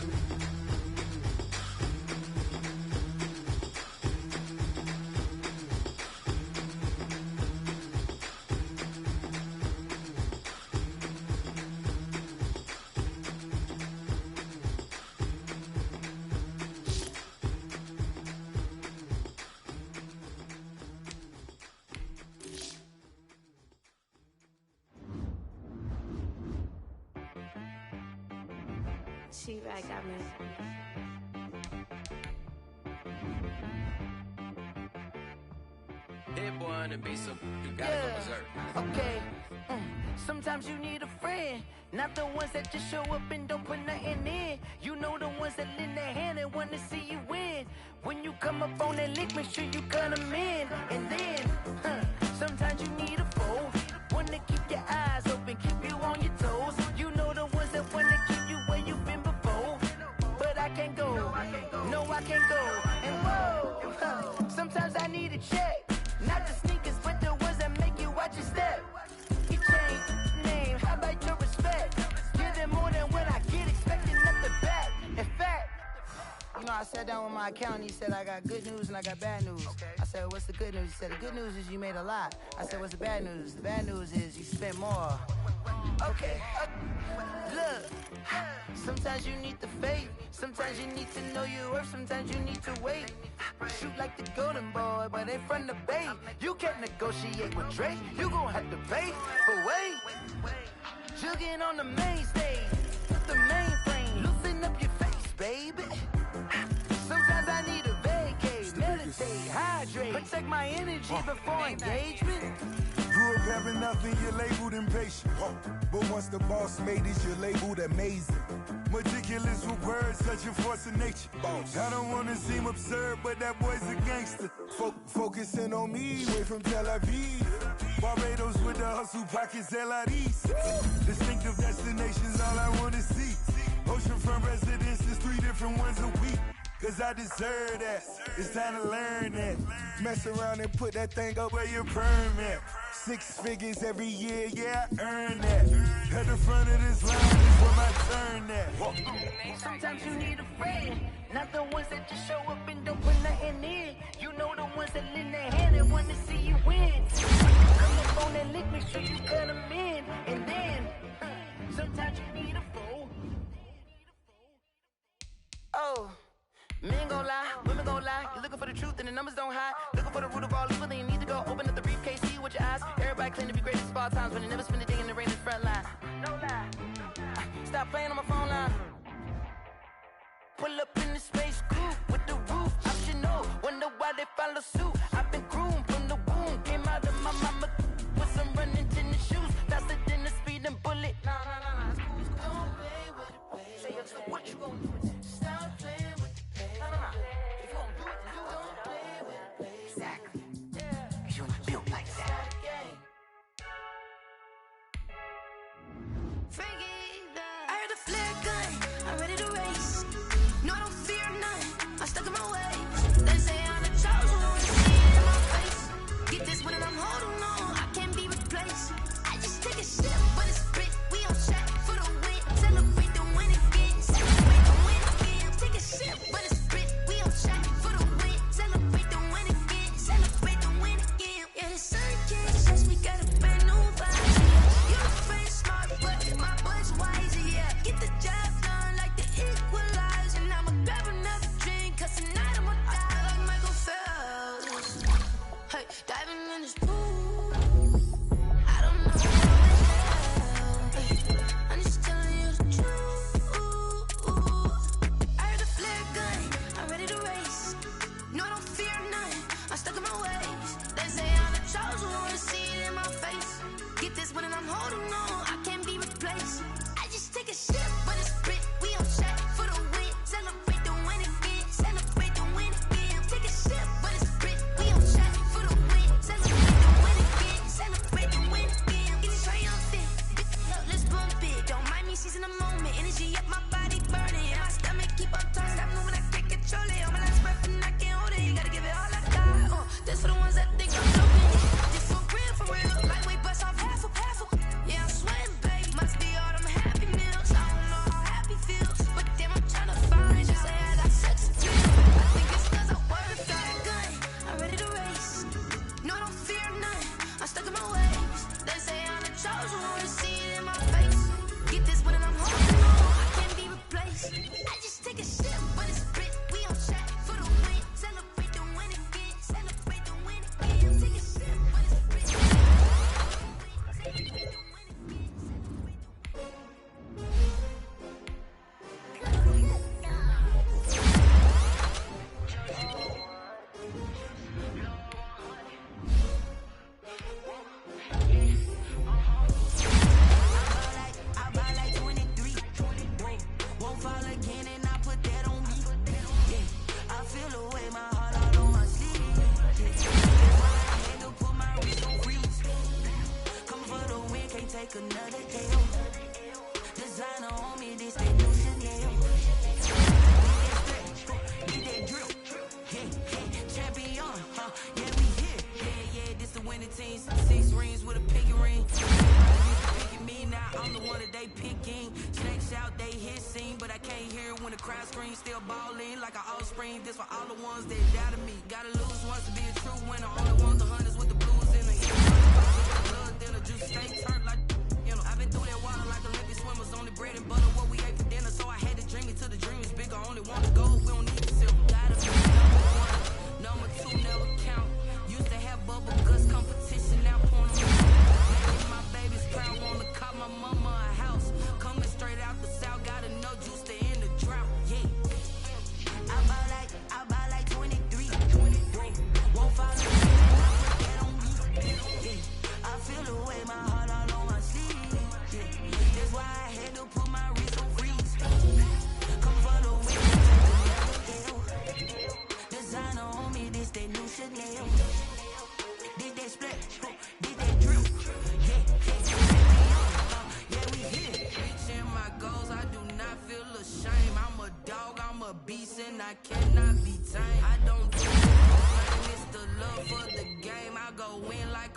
She-Rag got me. That boy on the beat, so you gotta go berserk. Okay. Sometimes you need a friend, not the ones that just show up and don't put nothing in. You know the ones that lend their hand and want to see you win. When you come up on that lick, make sure you cut them in. And then, sometimes you need a foe, one to keep your eyes open, keep you on your toes. You know the ones that want to keep you where you've been before. But I can't go, no I can't go. And whoa, sometimes I need a check. Not the sneakers, but the ones that make you watch your step. You change name, how about your respect? Give them more than what I get, expecting nothing back. In fact, you know, I sat down with my accountant, he said I got good news and I got bad news. I said, what's the good news? He said, the good news is you made a lot. I said, what's the bad news? The bad news is you spent more. Okay, look, sometimes you need the faith, sometimes you need to know your worth, sometimes you need to wait. Shoot like the golden boy, but in front of the bay. You can't negotiate with Drake, you gon' have to pay. But wait, jugging on the main stage, the mainframe, loosen up your face, baby. Sometimes I need a vacate, meditate, hydrate, protect my energy before engagement. Grew up having nothing, you're labeled impatient. But once the boss made it, you're labeled amazing. Meticulous with words, such a force of nature. I don't wanna seem absurd, but that boy's a gangster. Focusing on me, way from Tel Aviv. Barbados with the hustle pockets, LIDs. Distinctive destinations, all I wanna see. Oceanfront residences, 3 different ones a week. Cause I deserve that. It's time to learn that. Mess around and put that thing up where your perm at. 6 figures every year, yeah, I earn that. At the front of this line is where my turn at. Sometimes you need a friend, not the ones that just show up and don't put nothing in. You know the ones that lend their hand and want to see you win. Come up on that lick, make sure you cut them in. And then, sometimes you need a fool. Oh. Men gon' lie, women gon' lie. You're looking for the truth and the numbers don't hide. Looking for the root of all evil, then you need to go open up the briefcase, see with your eyes. Everybody claim to be greatest of all times, but they never spend a day in the rain in the front line. No lie. Stop playing on my phone line. Pull up in the space coupe with the roof optional. Wonder why they follow suit. I've been groomed from the womb. Came out of my mama with some running tennis shoes. Faster than the speeding bullet. Nah. Don't play with it, baby. Say so what you gon' do with that? Stop playing with it. If you don't do it, then you don't play with it, baby. Exactly. Yeah. You ain't built like that. I heard a flare gun, I'm ready to race. No, I don't fear none, I'm stuck in my ways. They say I'm the chosen one, see it in my face. Get this one and I'm holding on, I can't be replaced. I just take a sip, but it's spit, we on track for the win. Celebrate the win again, celebrate the win again. Take a sip, but it's spit, we on track for the win. Celebrate the win again, celebrate the win again. Yeah, the sun can't stress, we got a brand new vibe. You're a friend smart, but my boy's wiser, yeah. Get the job done like the equalizer. And I'ma grab another drink, cause tonight I'ma die like Michael Phelps. Hey, diving in this pool, I don't know how I'm just telling you the truth. I heard a flare gun, I'm ready to race. No, I don't fear none, I'm stuck in my ways. They say I'm the chosen one, see it in my face. Get this one and I'm holding on, I can't be replaced. I just take a sip, but it's spit, we on track for the win. Celebrate the win again, celebrate the win again. Take a sip, but it's spit, we on track for the win. Celebrate the win again, celebrate the win again. Get it triumphant, look, let's bump it. Don't mind me seizing the moment, energy up my body burning. And my stomach keep on turning, stop moving, I can't control it. On my last breath and I can't hold it, you gotta give it all I got. This for the ones that think I'm joking. This for real, lightweight bust off half a. Yeah, I'm sweating, babe, must be all them happy meals. I don't know how happy feels, but damn, I'm trying to find you. Say I got sex appeal, I think it's cause I work a fat gun, I'm ready to race. No, I don't fear none, I'm stuck in my ways. They say I'm the chosen one, see it in my face. Get this one and I'm holding on, I can't be replaced. I just take a sip, but it's spit, we on track for the win. Celebrate the win again, celebrate the win again. Take a sip, but it's spit. I buy like 23. Won't fall again and I put that on me. Yeah, I feel the way, my heart all on my sleeve. That's why I had to put my wrist on freeze. Coming for the win, can't take another L. Designer on me, this that new Chanel. Get that drip, champion, yeah, we here. Yeah, this the winning team. 6 rings with a pinky ring. Picking me, now I'm the one that they picking. Snakes out, they hit scene, but I can't hear it when the crowd screams. Still balling like an offspring. This for all the ones that doubted me. Gotta lose once to be a true winner. Only want the hunters with the blues in the blood, then the juice stay turned like, you know. I've been through that water like Olympic swimmers. Only bread and butter, what we ate for dinner. So I had to dream it till the dream is bigger. Only want to go, we don't need to silver. Gotta be number 2, never count. Used to have bubble guts competition, now porn on me. My baby's proud, wanna cop my mama a house. Coming straight out the south, gotta know juice to end the drought. Yeah, I buy like 23. Won't fall again, I put that on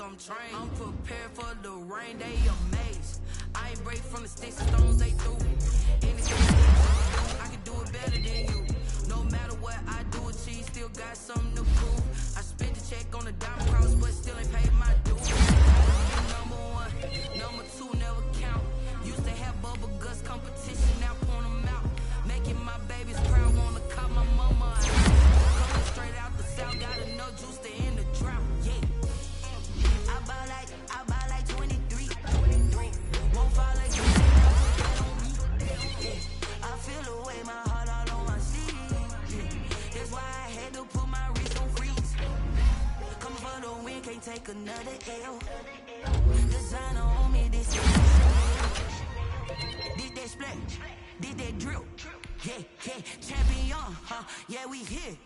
I'm trained. I'm prepared for the rain, they amazed. I ain't break from the sticks and stones they threw. Anything I can do it better than you. No matter what I do, achieve, still got something to prove. I spent the check on the diamond cross, but still ain't paid my dues. Number one, number two never count. Used to have bubble guts competition, now point them out. Making my babies proud, wanna call my mama out. Coming straight out the south, got enough juice to end the drought. Yeah. I buy like 23. Won't fall like you, that on me. Yeah. I feel the way, my heart all on my sleeve. Yeah. That's why I had to put my wrist on freeze. Coming for the win, can't take another L. Designer on me, this is did that splash, did that drill. Yeah, yeah, champion, huh? Yeah, we here.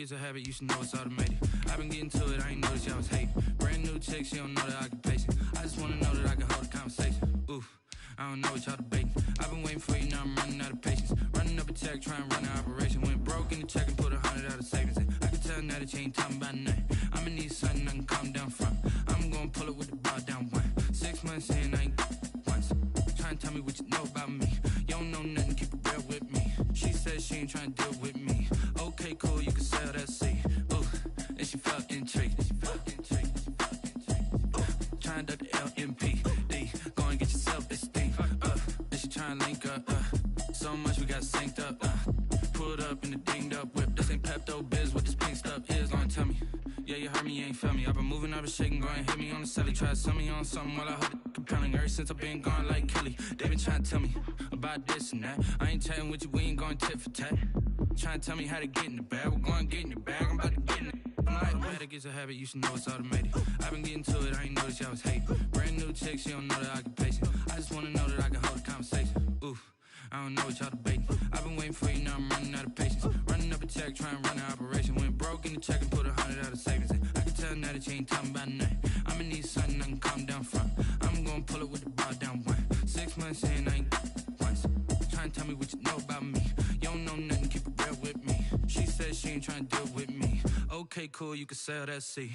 It's a habit, you should know it's automated. I've been getting to it, I ain't noticed y'all was hating. Brand new chick, she don't know the occupation. I just wanna know that I can hold a conversation. Oof, I don't know what y'all debating. I've been waiting for you, now I'm running out of patience. Running up a check, trying to run an operation. Went broke in the check and put 100 out of savings in. I can tell now that you ain't talking about nothing. I'ma need something I can calm down from. I'm gonna pull it with the bar down one. 6 months in, I ain't once. Trying to tell me what you know about me. You don't know nothing, keep it real with me. She said she ain't trying to deal with me. Okay, cool, you can sell that seed. Ooh, and she felt intrigued. Trying to duck the LMPD. Go and get your self-esteem. And she trying to link up. So much we got synced up. Pulled up in the dinged up whip. This ain't Pepto-Biz, what this pink stuff is. Gonna tell me. Yeah, you heard me, you ain't felt me. I've been moving, I've been shaking, go and hit me on the celly. Try to sell me on something while I hold it compelling. Ever since I've been gone like Kelly. They been trying to tell me about this and that. I ain't chatting with you, we ain't going tit for tat. Trying to tell me how to get in the bag. We're going to get in your bag, I'm about to get in it. I'm like, automatic is a habit, you should know it's automated. I've been getting to it, I ain't noticed y'all was hating. Brand new chick, she don't know the occupation. I just wanna know that I can hold a conversation. Oof, I don't know what y'all debating. I've been waiting for you, now I'm running out of patience. Running up a check, trying to run an operation. Went broke in the check and put 100 out of savings in. I can tell now that you ain't talking about nothing. I'ma need something I can calm down from. I'm gonna pull it with the bar down one. 6 months in, I ain't once. Trying to tell me what you know about me. You don't know nothing, keep it real with me. She said she ain't trying to deal with me. Okay, cool, you can sell that seed.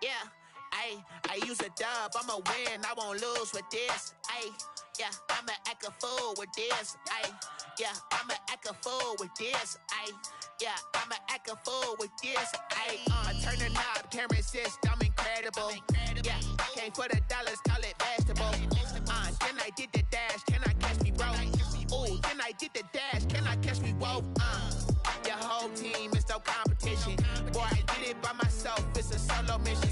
Yeah, I use a dub, I'ma win, I won't lose with this. Yeah, I'ma act a fool with this. Yeah, I'ma act a fool with this. Yeah, I'ma act a fool with this. I turn the knob, camera assist, I'm incredible. Yeah, came for the dollars, call it vegetable. Then I did the dash, can I catch me, bro? Ooh, then I did the dash, can I catch me, whoa? Your whole team is no competition. myself, it's a solo mission.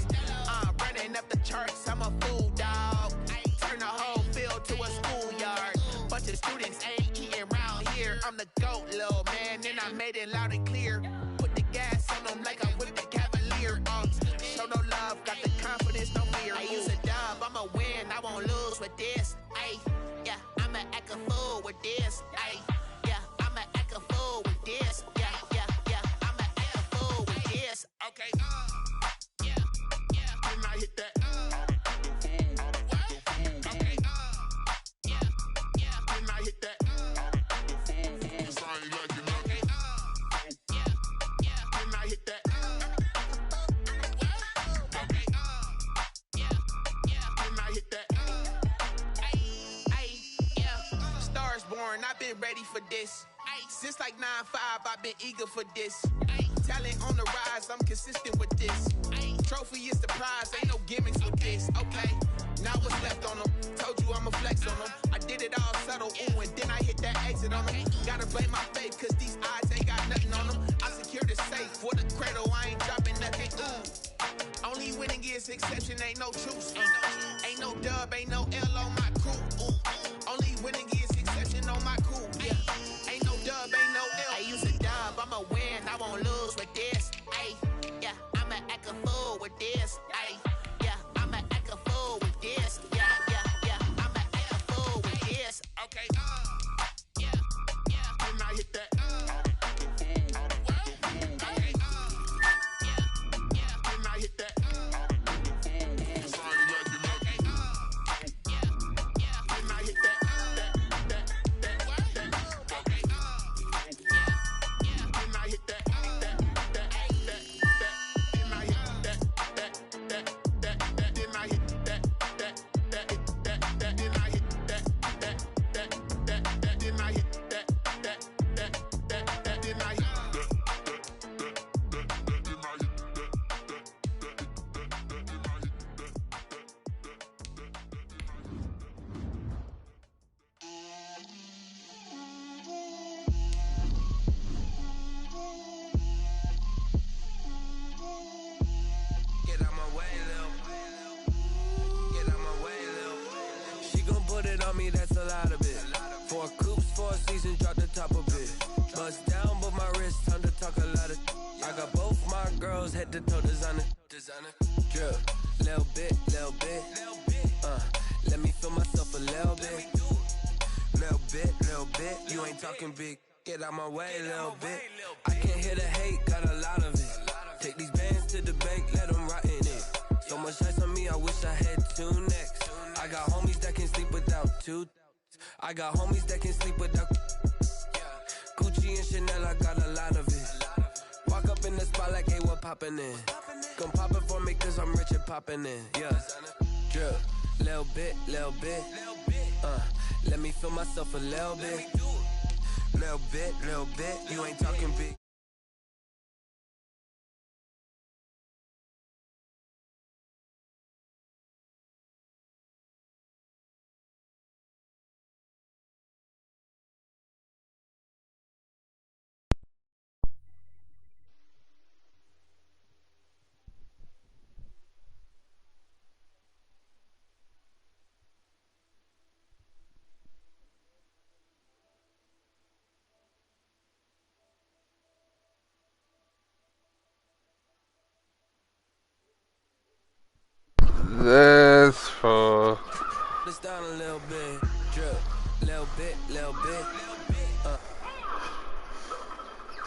Running up the charts, I'm a fool, dog. Turn the whole field to a schoolyard. Bunch of students ain't eating round here. I'm the GOAT, little man, and I made it loud and clear. Put the gas on them like I whipped the Cavalier. Show no love, got the confidence, no fear. I use a dub, I'ma win, I won't lose with this. Ay, yeah, I'ma act a fool with this. Ay, yeah, I'ma act a fool with this. Yeah, yeah, yeah, I'ma act a fool with this. Okay, yeah, yeah, when I hit that. Okay, yeah, yeah, when I hit that. Cause I ain't like it. Okay, yeah, yeah, when I hit that. Okay, yeah, yeah, when I hit that. Ay, yeah, Stars born, I've been ready for this. Since like 9-5, I've been eager for this. Talent on the rise, I'm consistent with this. Trophy is the prize, ain't no gimmicks with this. Okay, now what's left on them? Told you I'ma flex on them. I did it all subtle, ooh, and then I hit that exit on them. Gotta blame my faith, cause these odds ain't got nothing on them. I secure the safe for the cradle, I ain't dropping nothing, ooh. Only winning is exception, ain't no truce. Ain't no dub, ain't no L on my crew. Ooh. Only winning is exception on my crew. Yeah. Ain't no dub, ain't no L. I use a dub, I'ma win, I won't lose with this. Ay, yeah, I'ma act a fool with this. Ay, yeah, I'ma act a fool with this. Yeah, yeah, yeah, I'ma act a fool with this. Okay, yeah, yeah, when I hit that. Okay, yeah, yeah, when I hit that. Cause I ain't like it. Okay, yeah, yeah, when I hit that. Okay, yeah, yeah, when I hit that. Get out my way, Lil. Get out my way, Lil. She gon' put it on me, that's a lot of it. 4 coops, 4 seasons, drop the top of it. Bust down, but my wrist, time to talk a lot of. I got both my girls head to toe designer. Drip, little bit, little bit. Let me feel myself a little bit. Little bit. You ain't talking big. Get out my way, little bit. I can't hear the hate, got a lot of it. Take these bands to the bank, let them rot in it. So much ice on me, I wish I had 2 necks. I got homies that can sleep without 2. I got homies that can sleep without. Gucci and Chanel, I got a lot of it. Walk up in the spot like, hey, what poppin' in? Come pop it for me, cause I'm rich and poppin' in. Yeah, drip, little bit. Let me feel myself a little bit. Little bit. You ain't talking big. This for This down a little bit, drip, little bit.